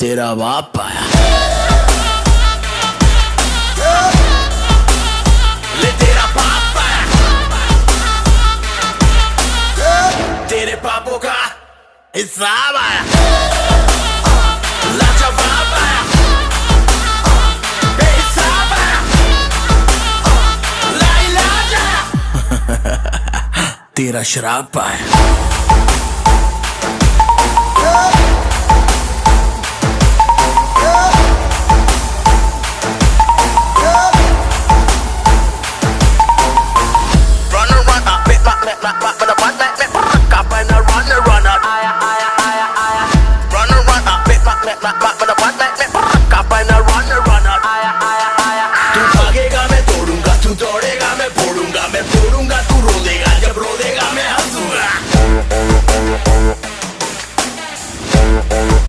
तेरा बाप आया। ले तेरा बाप आया, तेरे पापों का हिसाब आया। लाजवाब आया, बेहिसाब आया, लाइलाज आया। तेरा शराब आया। Run,